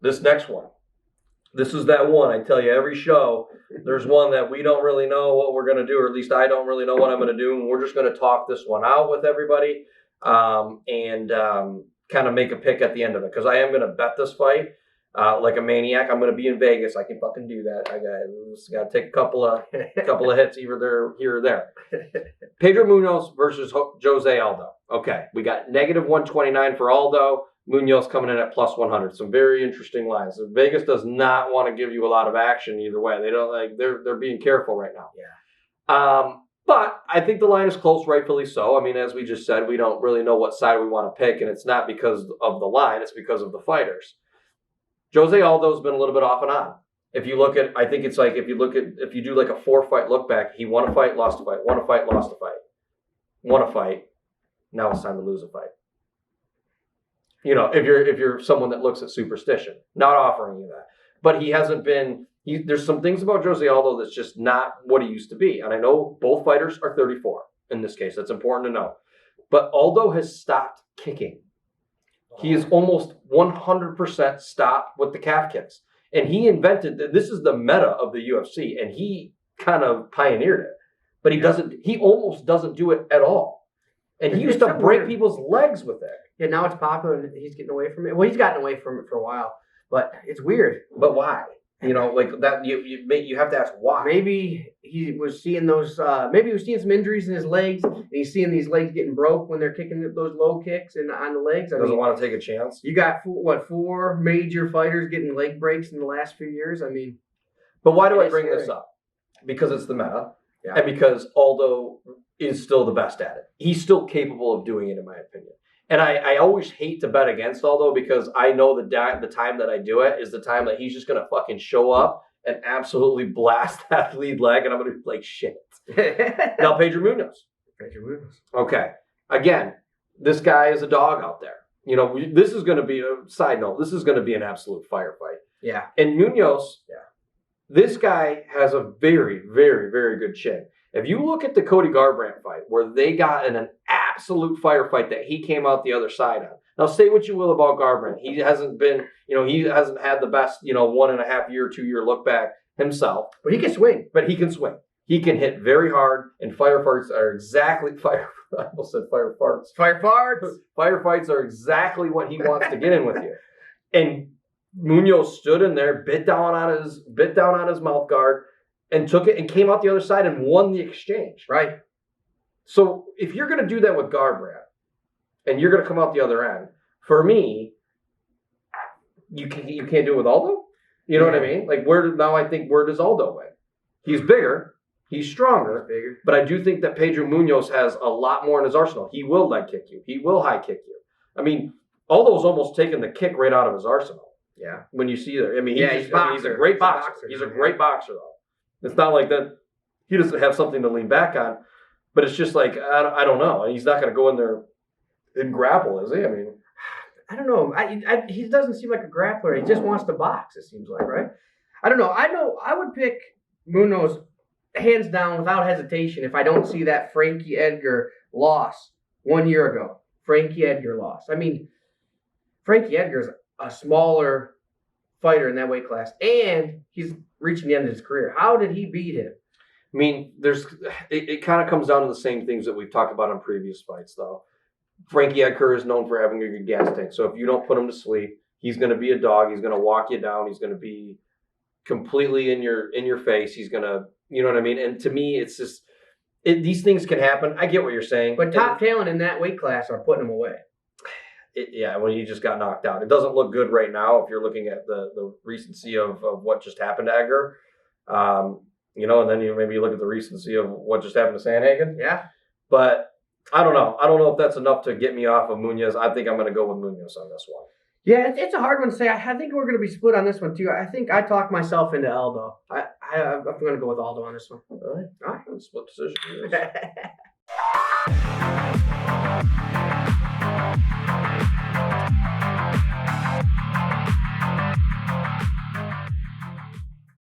this next one. This is that one. I tell you every show, there's one that we don't really know what we're going to do, or at least I don't really know what I'm going to do. And we're just going to talk this one out with everybody and kind of make a pick at the end of it. Because I am going to bet this fight like a maniac. I'm going to be in Vegas. I can fucking do that. I got to take a couple of hits either there, here or there. Pedro Munhoz versus Jose Aldo. Okay, we got -129 for Aldo. Munhoz coming in at +100. Some very interesting lines. Vegas does not want to give you a lot of action either way. They don't like they're being careful right now. Yeah. But I think the line is close, rightfully so. I mean, as we just said, we don't really know what side we want to pick, and it's not because of the line, it's because of the fighters. Jose Aldo's been a little bit off and on. If you look at, I think it's like if you do like a 4-fight look back, he won a fight, lost a fight, won a fight, lost a fight, won a fight. Now it's time to lose a fight. You know, if you're someone that looks at superstition, not offering you that. But he hasn't been, there's some things about Jose Aldo that's just not what he used to be. And I know both fighters are 34 in this case. That's important to know. But Aldo has stopped kicking. He is almost 100% stopped with the calf kicks. And he invented, this is the meta of the UFC, and he kind of pioneered it. But he almost doesn't do it at all. And he used to break people's legs with it. Yeah, now it's popular and he's getting away from it. Well, he's gotten away from it for a while, but it's weird. But why? You know, like that. You have to ask why. Maybe he was seeing those. Maybe he was seeing some injuries in his legs, and he's seeing these legs getting broke when they're kicking those low kicks and on the legs. Doesn't want to take a chance. You got 4 major fighters getting leg breaks in the last few years. I mean, but why do I bring this up? Because it's the meta, and because Aldo is still the best at it. He's still capable of doing it, in my opinion. And I always hate to bet against Aldo because I know the time that I do it is the time that he's just going to fucking show up and absolutely blast that lead leg, and I'm going to be like, shit. Now, Pedro Munhoz. Okay. Again, this guy is a dog out there. You know, this is going to be a side note. This is going to be an absolute firefight. Yeah. And Munhoz, this guy has a very, very, very good chin. If you look at the Cody Garbrandt fight, where they got in an absolute firefight that he came out the other side on. Now, say what you will about Garbrandt. He hasn't been, he hasn't had the best, 1.5 year, 2 year look back himself. But he can swing. But he can swing. He can hit very hard, and firefights are exactly, I almost said fire farts. Fire farts? Firefights are exactly what he wants to get in with you. And Munhoz stood in there, bit down on his mouth guard, and took it and came out the other side and won the exchange. Right. So if you're going to do that with Garbrandt and you're going to come out the other end, for me, you can't do it with Aldo. You know what I mean? Like where does Aldo win? He's bigger, he's stronger, but I do think that Pedro Munhoz has a lot more in his arsenal. He will leg kick you. He will high kick you. I mean, Aldo's almost taken the kick right out of his arsenal. Yeah. When you see that, I mean, he's a great boxer. He's a great boxer though. It's not like that he doesn't have something to lean back on, but it's just like, I don't know. And he's not going to go in there and grapple, is he? I mean, I don't know. He doesn't seem like a grappler. He just wants to box, it seems like, right? I don't know. I would pick Munhoz hands down without hesitation if I don't see that Frankie Edgar loss 1 year ago. Frankie Edgar loss. I mean, Frankie Edgar's a smaller fighter in that weight class, and he's reaching the end of his career. How did he beat him? I mean, it kind of comes down to the same things that we've talked about on previous fights, though. Frankie Edgar is known for having a good gas tank, so if you don't put him to sleep, he's going to be a dog. He's going to walk you down. He's going to be completely in your face. He's going to, you know what I mean? And to me, it's just these things can happen. I get what you're saying, but top talent in that weight class are putting him away. When he just got knocked out. It doesn't look good right now if you're looking at the recency of what just happened to Edgar. And then maybe you look at the recency of what just happened to Sandhagen. Yeah. But I don't know. I don't know if that's enough to get me off of Munhoz. I think I'm going to go with Munhoz on this one. Yeah, it's a hard one to say. I think we're going to be split on this one, too. I think I talked myself into Aldo. I'm going to go with Aldo on this one. All right. Split decision.